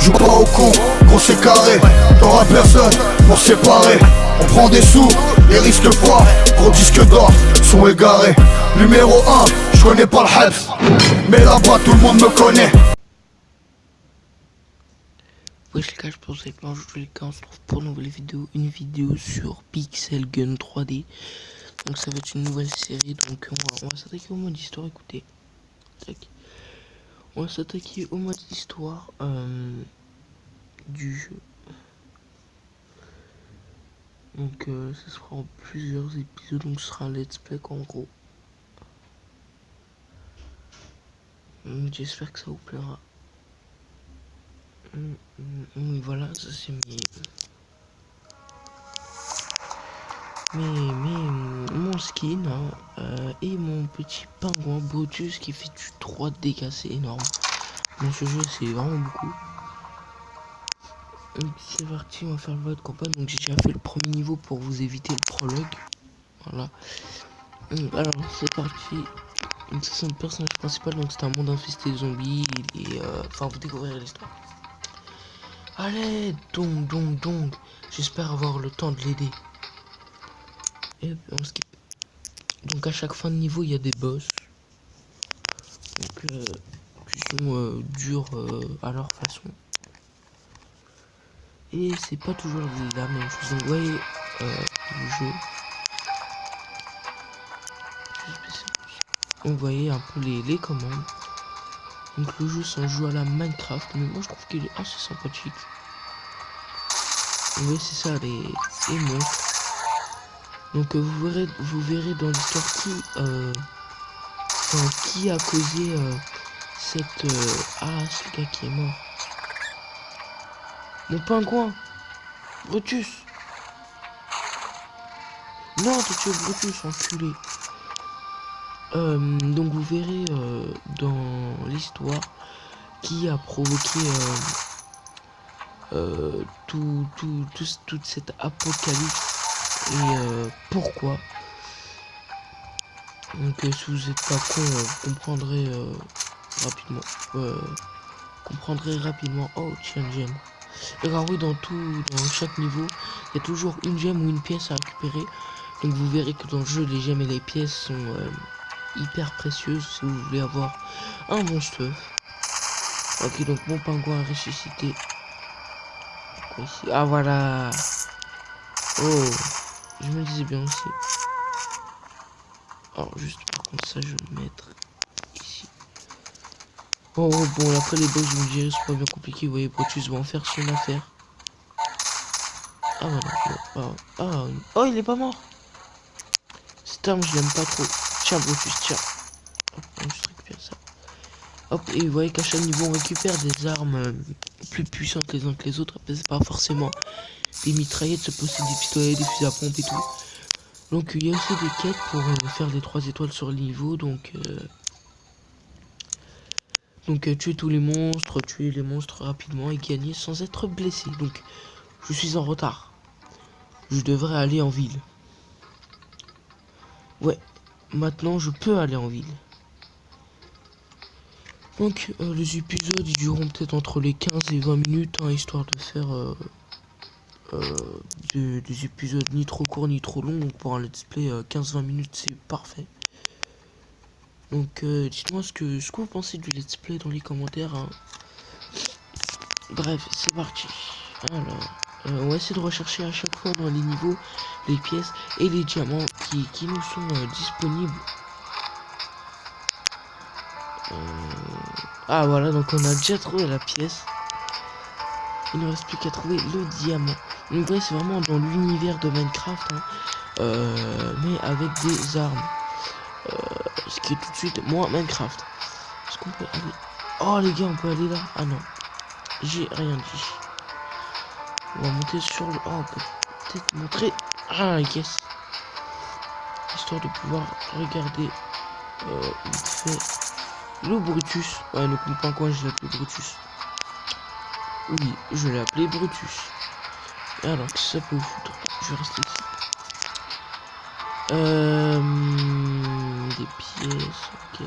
Joue pas au con, gros c'est carré. T'auras personne pour séparer. On prend des sous, les risques pas. Gros disque d'or, sont égarés. Numéro 1, je connais pas le hype, mais là-bas tout le monde me connaît. Wesh les gars, je pense que bonjour les gars, on se retrouve pour une nouvelle vidéo, une vidéo sur Pixel Gun 3D. Donc ça va être une nouvelle série, donc on va s'attaquer au mode histoire, écoutez. Tac. On va s'attaquer au mode histoire du jeu. Donc ça sera en plusieurs épisodes, donc ce sera un let's play en gros. J'espère que ça vous plaira. Voilà, ça c'est mon skin hein, et mon petit pingouin Brutus qui fait du 3D, c'est énorme. Dans ce jeu c'est vraiment beaucoup. Donc c'est parti, on va faire le mode campagne. Donc j'ai déjà fait le premier niveau pour vous éviter le prologue. Voilà. Alors c'est parti. Donc ça c'est le personnage principal, donc c'est un monde infesté de zombies et enfin vous découvrirez l'histoire. Allez, donc j'espère avoir le temps de l'aider. Et on skip. Donc à chaque fin de niveau il y a des boss. Donc qui sont durs à leur façon. Et c'est pas toujours la même chose. Donc vous voyez le jeu. Vous voyez un peu les commandes. Donc le jeu c'est un jeu à la Minecraft. Mais moi je trouve qu'il est assez sympathique. Vous voyez c'est ça les monstres. Donc vous verrez dans l'histoire qui a causé cette... Ah c'est le gars qui est mort. Mon pingouin Brutus. Non t'es tué Brutus, enculé. Donc vous verrez dans l'histoire qui a provoqué toute cette apocalypse et pourquoi. Donc si vous n'êtes pas con, vous comprendrez rapidement. Oh tiens une gemme. Et alors oui, dans chaque niveau il y a toujours une gemme ou une pièce à récupérer. Donc vous verrez que dans le jeu les gemmes et les pièces sont hyper précieuses si vous voulez avoir un bon stuff. Ok, donc mon pingouin a ressuscité. Ici. Ah voilà. Oh, je me disais bien aussi. Alors juste par contre ça je vais le mettre ici. Oh bon après les boss je me dirais c'est pas bien compliqué. Vous voyez Brutus va en faire son affaire. Ah voilà. Oh il est pas mort. Cette arme je l'aime pas trop. Tiens Brutus tiens. Hop, on juste récupère ça. Hop, et vous voyez qu'à chaque niveau on récupère des armes plus puissantes les unes que les autres. C'est pas forcément des mitraillettes, ça peut aussi des pistolets, des fusils à pompe et tout. Donc il y a aussi des quêtes pour faire des 3 étoiles sur le niveau. Donc tuer tous les monstres, tuer les monstres rapidement et gagner sans être blessé. Donc je suis en retard. Je devrais aller en ville. Ouais, maintenant je peux aller en ville. Donc les épisodes ils dureront peut-être entre les 15 et 20 minutes hein, histoire de faire des épisodes ni trop courts ni trop longs. Donc pour un let's play 15-20 minutes c'est parfait. Donc dites-moi ce que vous pensez du let's play dans les commentaires hein. Bref c'est parti. Alors on va essayer de rechercher à chaque fois dans les niveaux les pièces et les diamants qui nous sont disponibles. Ah voilà, donc on a déjà trouvé la pièce. Il ne reste plus qu'à trouver le diamant. Donc ouais, c'est vraiment dans l'univers de Minecraft hein, mais avec des armes, ce qui est tout de suite moins Minecraft. Est-ce qu'on peut aller... Oh les gars, on peut aller là. Ah non, j'ai rien dit. On va monter sur le... Oh, on peut peut-être montrer... Ah yes. Histoire de pouvoir regarder vite fait le Brutus. Ouais, ne comprends pas quoi, je l'ai appelé Brutus. Oui, je l'ai appelé Brutus. Et alors, qu'est-ce que ça peut vous foutre? Je vais rester ici. Des pièces, ok.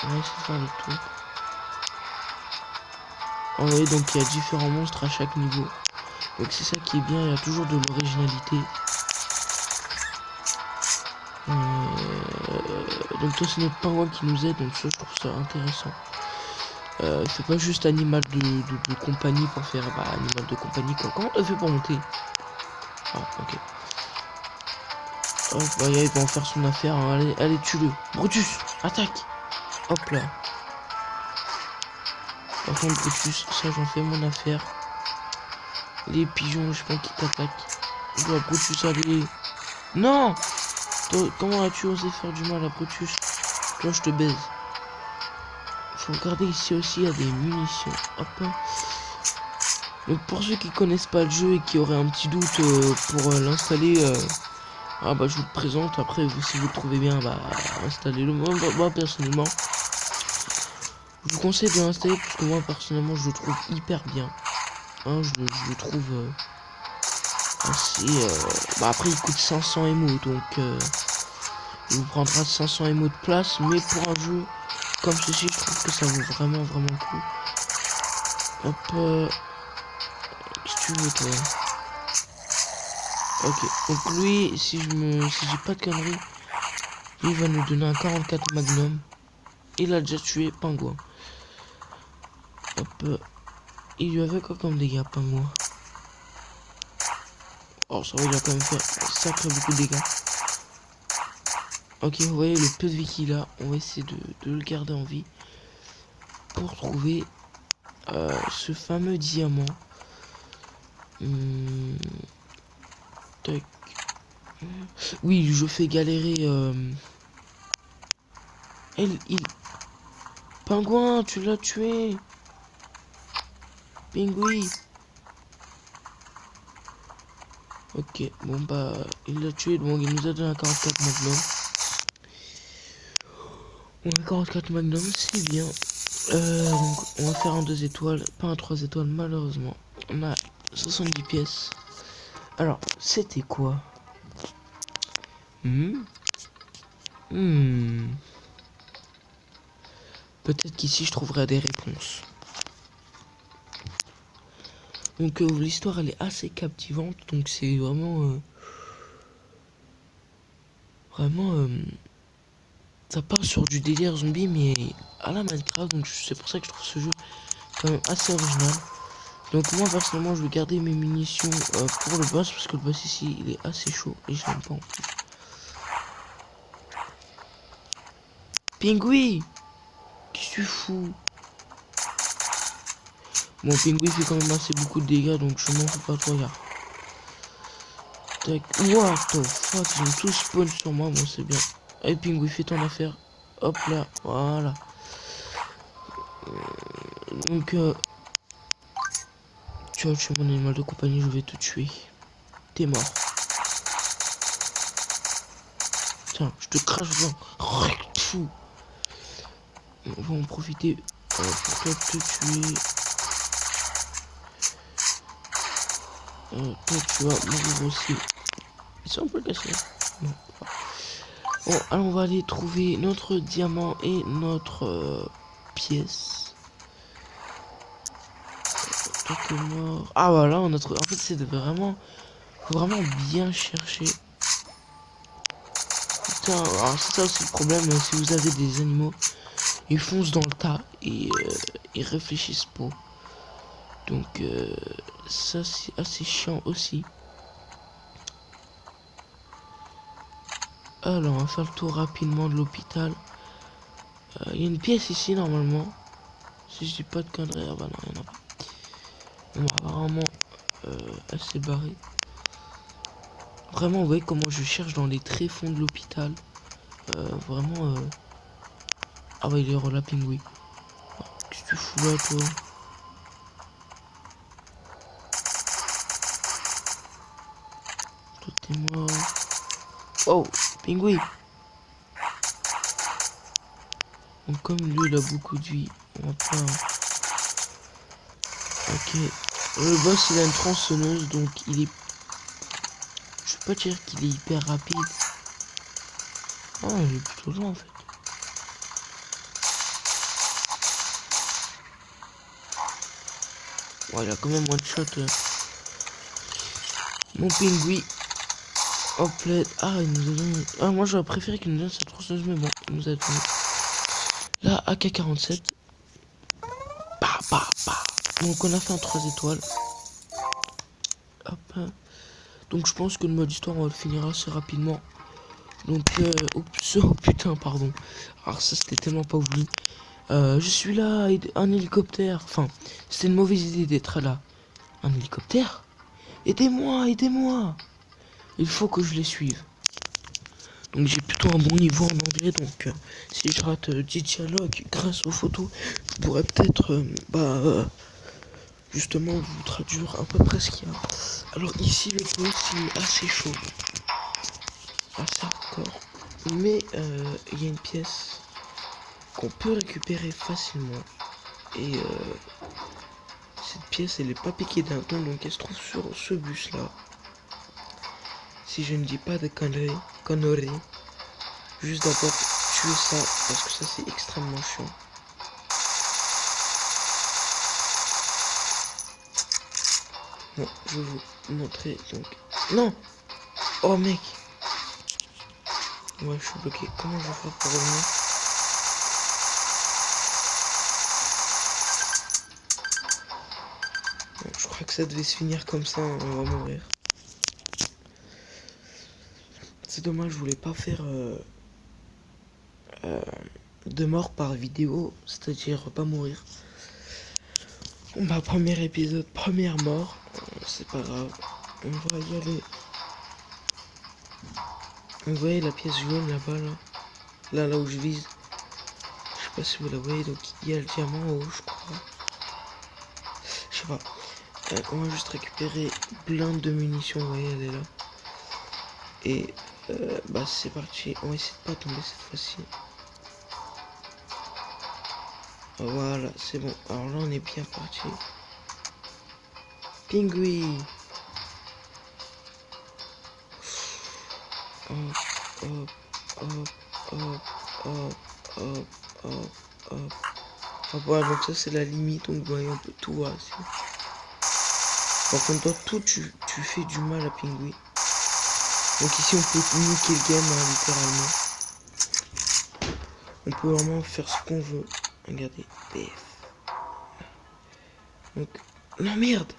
On va essayer de faire le tour. Ouais, donc il y a différents monstres à chaque niveau. Donc c'est ça qui est bien, il y a toujours de l'originalité. Donc toi c'est notre pingouin qui nous aide, donc ça je trouve ça intéressant. C'est pas juste animal de compagnie pour faire animal de compagnie quoi. Comment t'as fait pour monter? Ah ok. Hop, bah il va en faire son affaire, hein. Allez, allez tue-le. Brutus, attaque. Hop là. Par contre Brutus, ça j'en fais mon affaire. Les pigeons, je pense qu'ils t'attaquent. Je dois Brutus aller. Non! Toi, comment as-tu osé faire du mal à Brutus? Toi je te baise. Faut regarder ici aussi, il y a des munitions. Hop. Donc pour ceux qui connaissent pas le jeu et qui auraient un petit doute pour l'installer, ah bah je vous le présente. Après vous, si vous le trouvez bien, bah installez-le. Moi personnellement, je vous conseille de l'installer parce que moi personnellement je le trouve hyper bien. Hein, je le trouve assez. Bah après il coûte 500 émo donc il vous prendra 500 émo de place, mais pour un jeu comme ceci, je trouve que ça vaut vraiment le coup. Hop. Qu'est-ce que tu veux toi? Ok, donc lui, si j'ai pas de conneries, lui va nous donner un 44 Magnum. Il a déjà tué Pingouin. Hop. Il lui avait quoi comme dégâts, Pingouin? Oh, ça va, il a quand même fait sacré beaucoup de dégâts. Ok, vous voyez le peu de vie qu'il a. On va essayer de le garder en vie. Pour trouver ce fameux diamant. Tac. Oui, je fais galérer. Pingouin, tu l'as tué. Pingouin. Ok, bon bah, il l'a tué, donc il nous a donné un 44 Magnum. Bon, un 44 Magnum, c'est bien. Donc, on va faire un 2 étoiles, pas un 3 étoiles, malheureusement. On a 70 pièces. Alors, c'était quoi? Peut-être qu'ici, je trouverai des réponses. Donc, l'histoire, elle est assez captivante. Donc, c'est vraiment... ça part sur du délire zombie, mais à la Minecraft. Donc, c'est pour ça que je trouve ce jeu quand même assez original. Donc, moi, personnellement, je vais garder mes munitions pour le boss. Parce que le boss ici, il est assez chaud. Et je l'aime pas en plus. Pingouin! Qu'est-ce que tu fous? Bon, Pingouin fait quand même assez beaucoup de dégâts, donc je m'en fous pas trop, regarde. Tac. What the fuck, ils ont tous spawn sur moi, bon c'est bien. Allez Pingouin, fais ton affaire. Hop là, voilà. Donc, tu as tué mon animal de compagnie, je vais te tuer. T'es mort. Tiens, je te crache dedans. Fou. On va en profiter pour toi te tuer. Toi tu vas mourir aussi. Ça on peut le casser. Non. Bon, alors on va aller trouver notre diamant et notre pièce. Toi t'es mort. Ah voilà, on a trouvé. En fait c'est vraiment bien chercher. Putain, alors c'est ça aussi le problème, si vous avez des animaux, ils foncent dans le tas et ils réfléchissent pas. Donc ça c'est assez chiant aussi. Alors on va faire le tour rapidement de l'hôpital. Il y a une pièce ici normalement. Si je dis pas de conneries, ah bah non, il y en a pas. Bon, apparemment assez barré. Vraiment, vous voyez comment je cherche dans les tréfonds de l'hôpital. Vraiment. Ah bah il est là, Pingouin. Qu'est-ce que tu fous là, toi? Toi t'es mort. Oh, Pingouin. Donc comme lui il a beaucoup de vie, on va pas... Ok. Le boss il a une tronçonneuse, donc il est... Je peux pas dire qu'il est hyper rapide. Ah, il est plutôt lent en fait. Ouais, il a quand même one shot. Mon pingouin. Hop là. Ah, il nous a donné. Ah, moi j'aurais préféré qu'il nous donne cette tronçonneuse, mais bon, il nous a donné. Là, AK-47. Bah, bah, bah. Donc on a fait un 3 étoiles. Hop. Donc je pense que le mode histoire, on va le finir assez rapidement. Donc, oups, oh putain, pardon. Alors ça, c'était tellement pas voulu. Je suis là, un hélicoptère. Enfin, c'était une mauvaise idée d'être là. Un hélicoptère? Aidez-moi, aidez-moi. Il faut que je les suive. Donc j'ai plutôt un bon niveau en anglais, donc si je rate 10 dialogues grâce aux photos, je pourrais peut-être, justement vous traduire à peu près ce qu'il y a. Alors ici, le boss, il est assez chaud. Assez hardcore. Mais il y a une pièce qu'on peut récupérer facilement. Et cette pièce, elle est pas piquée d'un ton, donc elle se trouve sur ce bus là. Si je ne dis pas de conneries, juste d'abord tuer ça, parce que ça c'est extrêmement chiant. Bon, je vais vous montrer donc. Non! Oh mec! Ouais, je suis bloqué. Comment je vais faire pour revenir? Bon, je crois que ça devait se finir comme ça, hein, on va mourir. C'est dommage, je voulais pas faire de mort par vidéo, c'est-à-dire pas mourir. Bon bah, premier épisode, première mort, c'est pas grave, on va y aller. Vous voyez la pièce jaune là-bas, là où je vise. Je sais pas si vous la voyez, donc il y a le diamant en haut, je crois. Je sais pas. On va juste récupérer plein de munitions, vous voyez, elle est là. Et bah c'est parti, on va essayer de pas tomber cette fois-ci. Voilà, c'est bon. Alors là, on est bien parti. Pingouin. Hop, hop, hop, hop, hop, hop, hop, hop. Ah voilà, donc ça c'est la limite, donc vous voyez, on peut tout voir ici. Par contre, toi, tout, tu fais du mal à Pingouin. Donc ici, on peut niquer le game, hein, littéralement. On peut vraiment faire ce qu'on veut. Regardez, BF. Donc, non merde.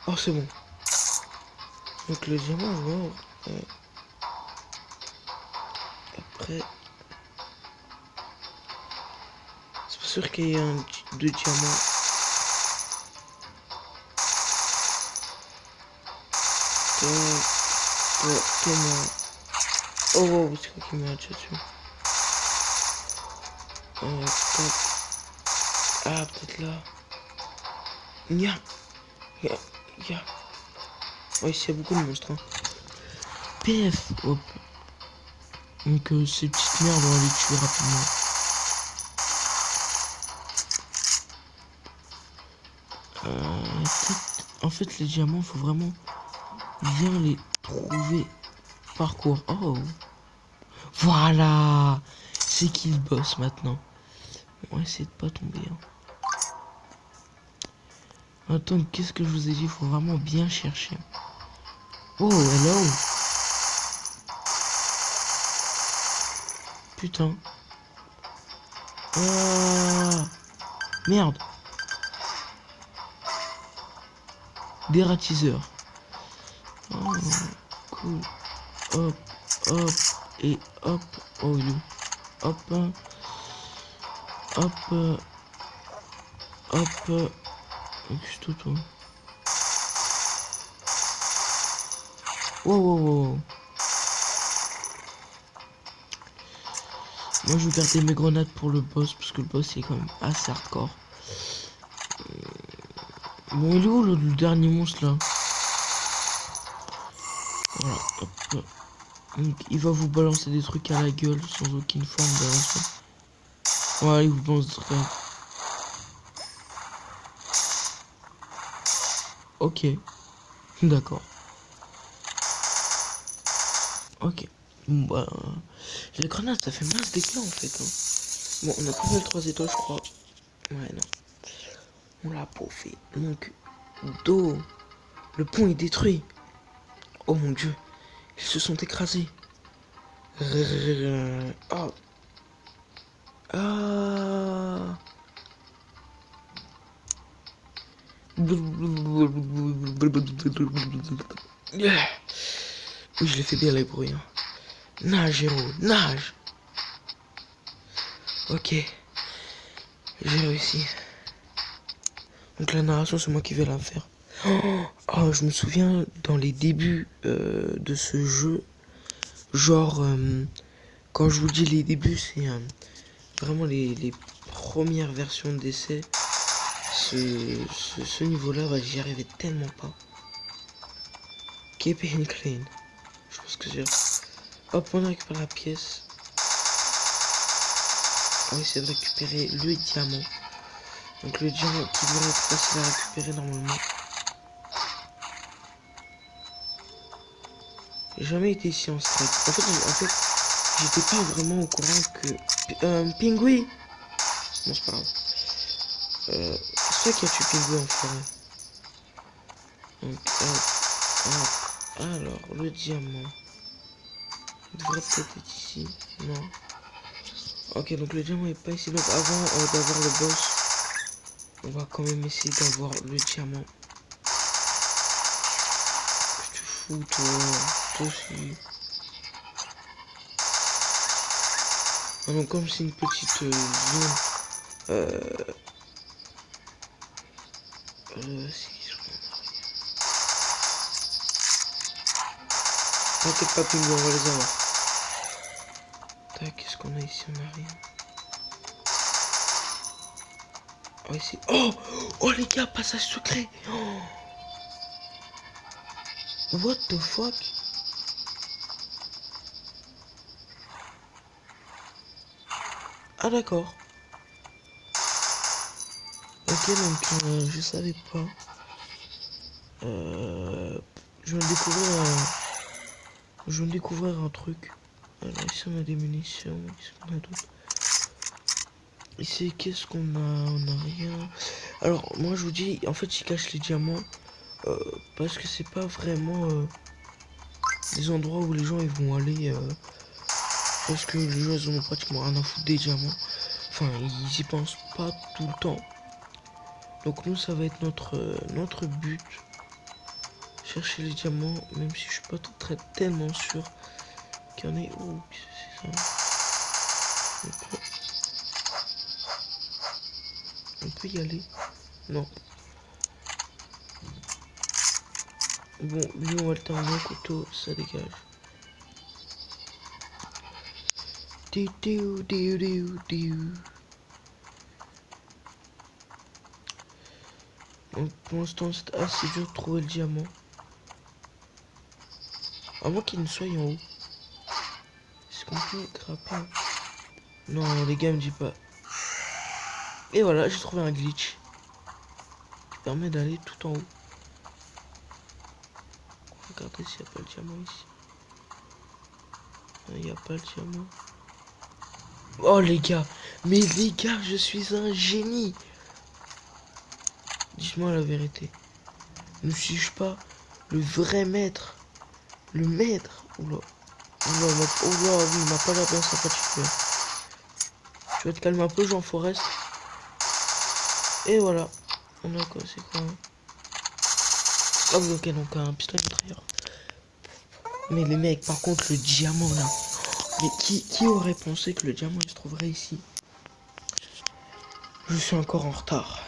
Oh, c'est bon. Donc le diamant est mort. Après, c'est pas sûr qu'il y ait deux diamants. T'es mort. Oh wow, c'est quoi qui m'a déjà dessus? Ah, peut-être là. Nya. Ya. Ouais, ici il y a beaucoup de monstres. Hein. PF. Hop. Donc ces petites merdes, on va les tuer rapidement. En fait, les diamants, faut vraiment bien les trouver. Parcours. Oh. Voilà. C'est qui le boss maintenant? On va essayer de pas tomber. Hein. Attends, qu'est-ce que je vous ai dit? Faut vraiment bien chercher. Oh, hello. Putain. Ah. Merde. Dératiseur. Oh, cool. Hop, hop, et hop. Oh, you. Hop. Hop. Hop. Juste toi. Wow. Moi, je vais garder mes grenades pour le boss, parce que le boss est quand même assez hardcore. Bon, il est où le dernier monstre là? Voilà, hop. Donc, il va vous balancer des trucs à la gueule sans aucune forme de raison. Voilà, il vous balance des trucs. Ok. D'accord. Ok. Bon, bah. Les grenades, ça fait masse d'éclats en fait. Hein. Bon, on a pas fait le 3 étoiles, je crois. Ouais, non. On l'a bouffé. Donc, dos. Le pont est détruit. Oh mon dieu. Ils se sont écrasés. Oh. Ah. Yeah. Oui, je l'ai fait bien les bruits. Hein. Nage, héros, nage. Ok. J'ai réussi. Donc la narration, c'est moi qui vais la faire. Oh, je me souviens dans les débuts de ce jeu. Genre, quand je vous dis les débuts, c'est vraiment les premières versions d'essai. Ce niveau-là, bah, j'y arrivais tellement pas. Keep it clean. Je pense que j'ai... Hop, on récupère la pièce. On va essayer de récupérer le diamant. Donc le diamant qui devrait être facile à récupérer normalement. J'ai jamais été ici en strike. En fait, j'étais pas vraiment au courant que... Pingouin. Bon, c'est pas grave. C'est toi qui as tué Pingouin en forêt. Donc, alors, le diamant. Il devrait peut-être être ici. Non. Ok, donc le diamant est pas ici. Donc avant d'avoir le boss, on va quand même essayer d'avoir le diamant. Qu'est-ce que tu fous, toi? Toi aussi. Ah non, comme c'est une petite zone. Si, t'inquiète pas, Pingouin, on va les avoir. Tac, qu'est-ce qu'on a ici? On a rien. Oh, ici. Oh! Oh, les gars, passage secret! Oh. What the fuck? Ah, d'accord. Ok, donc je savais pas. Je viens de découvrir un truc. Alors ici on a des munitions. Ici on a d'autres. Ici qu'est-ce qu'on a? On a rien. Alors moi je vous dis, en fait ils cachent les diamants parce que c'est pas vraiment des endroits où les gens ils vont aller parce que les gens ils ont pratiquement rien à foutre des diamants. Enfin ils y pensent pas tout le temps. Donc nous ça va être notre but. Chercher les diamants, même si je suis pas tellement sûr qu'il y en ait. Oh, c'est ça. On peut y aller. Non. Bon, lui on va le terminer au couteau, ça dégage. Donc pour l'instant c'est assez dur de trouver le diamant. À moins qu'il ne soit en haut. Est-ce qu'on peut grimper? Non les gars me disent pas. Et voilà, j'ai trouvé un glitch qui permet d'aller tout en haut. Regardez s'il n'y a pas le diamant ici. Il n'y a pas le diamant. Oh les gars, mais les gars, je suis un génie. Dites-moi la vérité. Ne suis-je pas le vrai maître? Le maître? Oula. Oula, oula, oui, il m'a pas l'air bien sympathique. Tu vas te calmer un peu, Jean Forest. Et voilà. On a quoi? C'est quoi? Ah oui, ok, donc un pistolet mitrailleur. Mais les mecs, par contre, le diamant là. Mais qui aurait pensé que le diamant il se trouverait ici? Je suis encore en retard.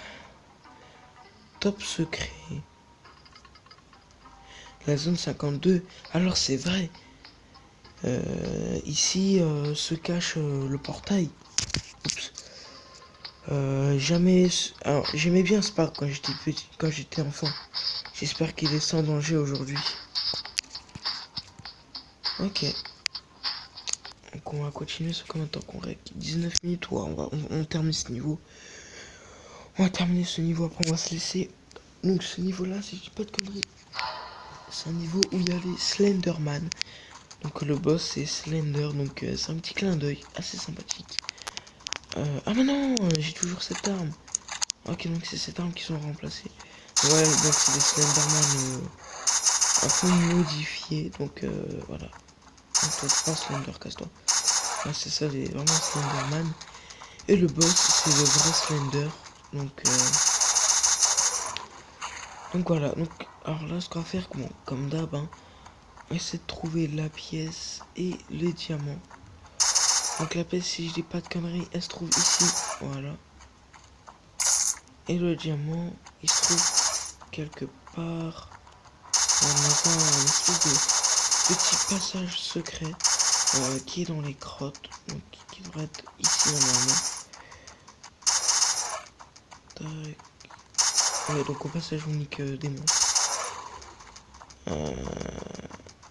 Top secret. La zone 52. Alors c'est vrai. Ici se cache le portail. Oups. Alors j'aimais bien ce parc quand j'étais petit, quand j'étais enfant. J'espère qu'il est sans danger aujourd'hui. Ok. Donc on va continuer ce combien de temps qu'on règle? 19 minutes. Ouais, on termine ce niveau. On va terminer ce niveau, après on va se laisser. Donc ce niveau là, si je dis pas de conneries, c'est un niveau où il y a les Slenderman. Donc le boss c'est Slender, donc c'est un petit clin d'œil assez sympathique. Ah mais non, j'ai toujours cette arme. Ok, donc c'est cette arme qui sont remplacées. Ouais, donc c'est des Slenderman un peu modifiés. Donc voilà. Donc toi, pas Slender, casse-toi. Ah, c'est ça, vraiment Slenderman. Et le boss, c'est le vrai Slender. Donc voilà. Donc, alors là, ce qu'on va faire, comme d'hab, hein, on va essayer de trouver la pièce et les diamants. Donc la pièce, si je dis pas de conneries, elle se trouve ici. Voilà. Et le diamant, il se trouve quelque part. On a un espèce de petit passage secret qui est dans les grottes. Donc qui devrait être ici normalement. Tac. Ouais, donc au passage unique des monstres.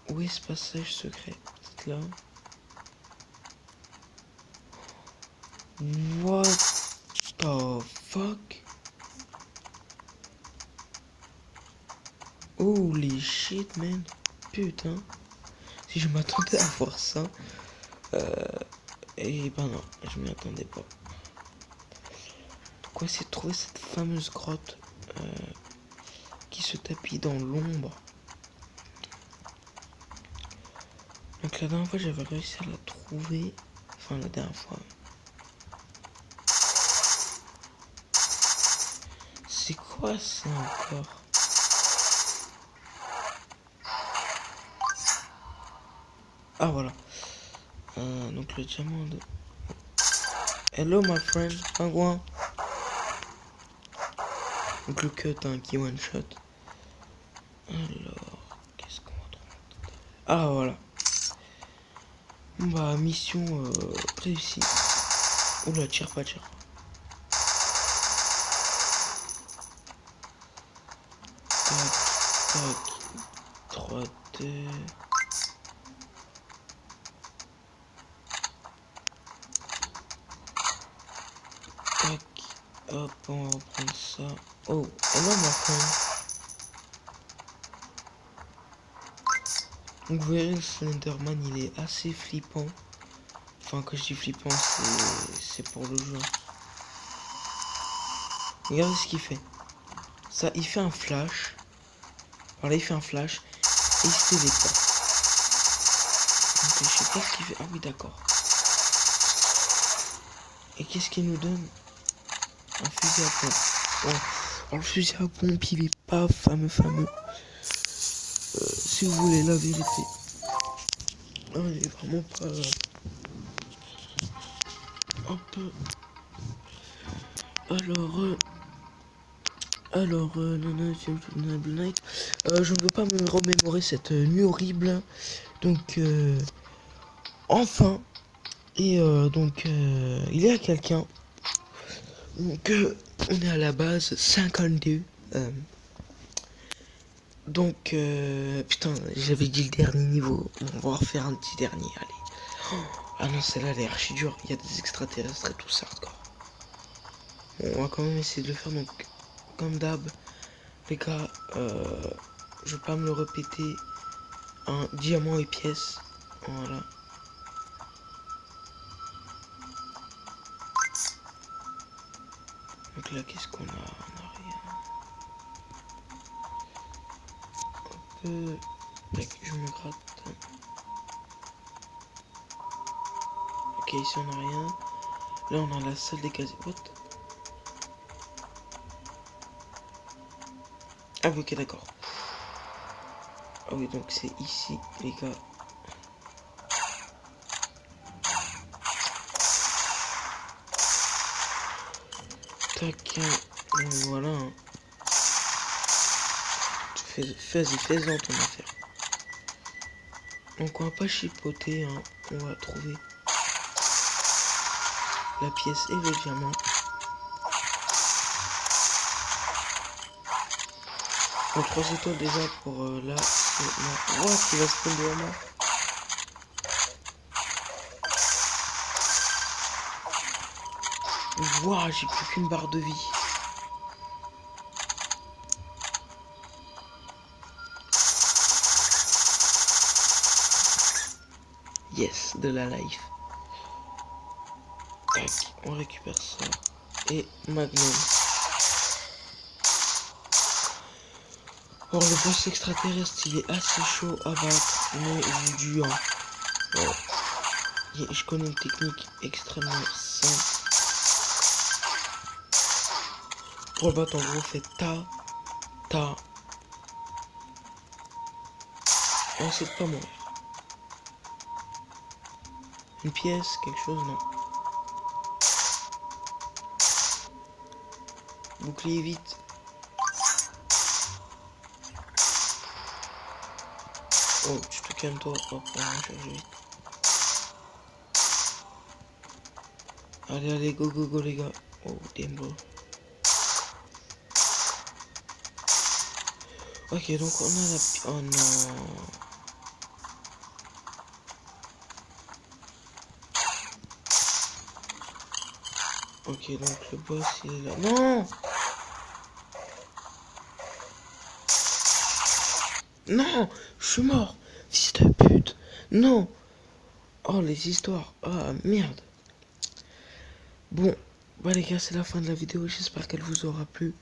Où est ce passage secret? C'est là. What the fuck? Holy shit, man. Putain. Si je m'attendais à voir ça. Et ben non, je m'y attendais pas. Donc on va essayer de trouver cette fameuse grotte qui se tapit dans l'ombre. Donc la dernière fois j'avais réussi à la trouver. Enfin la dernière fois. C'est quoi ça encore? Ah voilà. Donc le diamant de... Hello my friend, pingouin. Donc le cut hein, qui one shot. Alors, qu'est-ce qu'on va trouver? Ah voilà. Bah mission réussie. Oula, tire pas. Tac, 3-2. Tac, hop, on va reprendre ça. Oh, hello ma friend. Donc vous verrez, le Slenderman il est assez flippant. Enfin, quand je dis flippant, c'est pour le jeu. Regardez ce qu'il fait. Ça, il fait un flash. Voilà, il fait un flash. Et il se téléporte. Donc je sais pas ce qu'il fait. Ah oui, d'accord. Et qu'est-ce qu'il nous donne? Un fusil à pompe. Ouais. Alors le fusil à pompe, il est pas fameux. Si vous voulez la vérité. Non, il est vraiment pas... un peu... je ne veux pas me remémorer cette nuit horrible. Donc, enfin, et il y a quelqu'un. Donc, on est à la base 52. Putain, j'avais dit le dernier niveau. Bon, on va refaire un petit dernier, allez. Ah non, celle-là, elle est archi dure. Il y a des extraterrestres et tout ça, hardcore. Bon, on va quand même essayer de le faire, donc, comme d'hab. Les gars, je vais pas me le répéter. Un diamant et pièces. Voilà. Donc là, qu'est-ce qu'on a? On a rien. Hop. Tac, je me gratte. Ok, ici on a rien. Là, on a la salle des casiers. What? Ah oui, ok, d'accord. Ah oui, donc c'est ici, les gars. Tac, voilà. Fais-en ton affaire. Donc on va pas chipoter, hein. On va trouver la pièce et le diamant. Donc 3 étoiles déjà pour là. Wow, qui va spawn devant moi. Waouh, j'ai plus qu'une barre de vie. Yes, de la life. Tac, on récupère ça. Et Magnum. Or le boss extraterrestre il est assez chaud à battre, mais il est dur. Bon. Et je connais une technique extrêmement simple. Pour le battre en gros fait ta. On essaie de pas mourir. Une pièce, quelque chose, non. Bouclier vite. Oh, tu te calmes toi, hop, on va charger vite. Allez, go les gars. Oh, damn bro. Ok, donc on a la... Oh non. Ok, donc le boss il est là. Non! Non! Je suis mort! Fils de pute! Non! Oh, les histoires! Ah, merde! Bon, bah les gars, c'est la fin de la vidéo. J'espère qu'elle vous aura plu.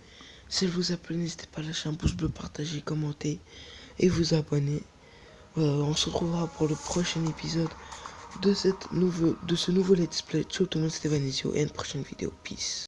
Si elle vous a plu, n'hésitez pas à lâcher un pouce bleu, partager, commenter et vous abonner. On se retrouvera pour le prochain épisode de ce nouveau let's play. Ciao tout le monde, c'était Vanessio et à une prochaine vidéo. Peace.